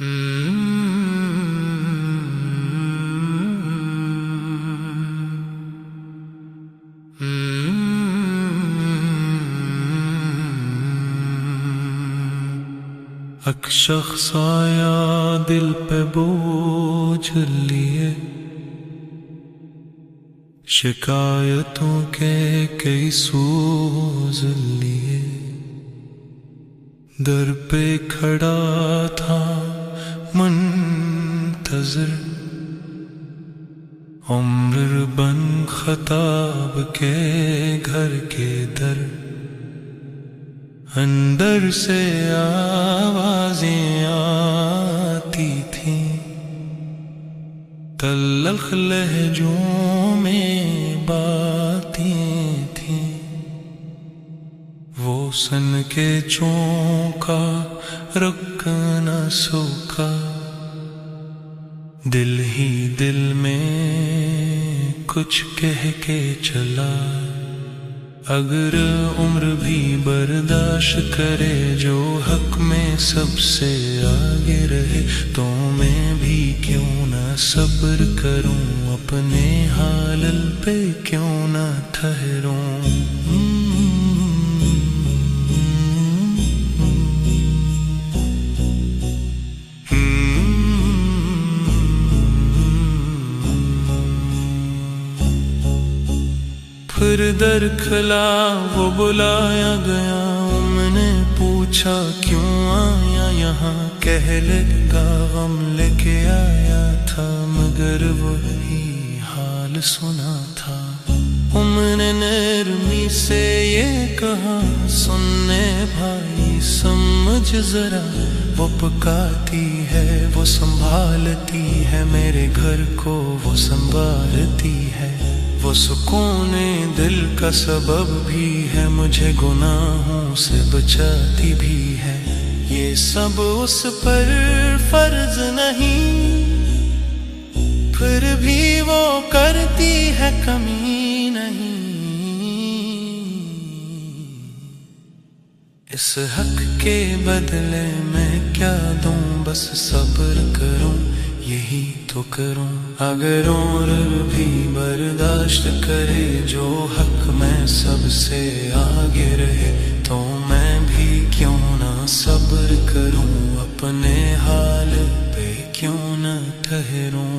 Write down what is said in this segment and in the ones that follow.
اک شخص آیا دل پہ بوجھ لیے، شکایتوں کے کئی سوز لیے، در پہ کھڑا تھا منتظر، عمر بن خطاب کے گھر کے در، اندر سے آوازیں آتی تھیں، تلخ لہجوں میں باتیں تھیں، وہ سن کے چونکا رک نہ سوکا، دل ہی دل میں کچھ کہہ کے چلا، اگر عمر بھی برداشت کرے جو حق میں سب سے آگے رہے، تو میں بھی کیوں نہ صبر کروں، اپنے حال پہ کیوں نہ ٹھہروں۔ پھر در کھلا وہ بلایا گیا، میں نے پوچھا کیوں آیا یہاں، کہہ لگا غم لے کے آیا تھا، مگر وہی حال سنا تھا۔ میں نے نرمی سے یہ کہا، سننے بھائی سمجھ ذرا، وہ پکاتی ہے وہ سنبھالتی ہے، میرے گھر کو وہ سنبھالتی ہے، وہ سکون دل کا سبب بھی ہے، مجھے گناہوں سے بچاتی بھی ہے، یہ سب اس پر فرض نہیں، پھر بھی وہ کرتی ہے کمی نہیں، اس حق کے بدلے میں کیا دوں، بس صبر کروں یہی تو کروں، اگر عمر بھی برداشت کرے جو حق میں سب سے آگے رہے، تو میں بھی کیوں نہ صبر کروں، اپنے حال پہ کیوں نہ ٹھہروں۔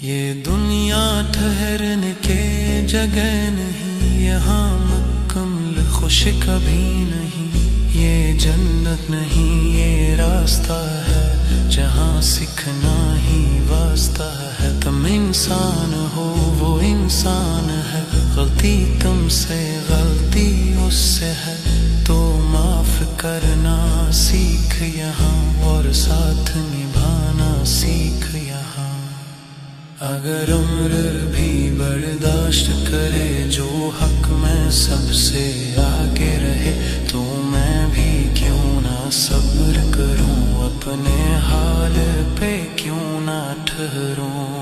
یہ دنیا ٹھہرنے کے جگہ نہیں، یہاں مکمل خوش کبھی نہیں، یہ جنت نہیں یہ راستہ ہے، جہاں سیکھنا ہی واسطہ ہے، تم انسان ہو وہ انسان ہے، غلطی تم سے غلطی اس سے ہے، تو معاف کرنا سیکھ یہاں، اور ساتھ نبھانا سیکھ یہاں، اگر عمر بھی برداشت کرے جو حق میں سب سے آگے رہے، تو میں بھی کیوں نہ صبر کروں، اپنے حال پہ کیوں نہ ٹھہروں۔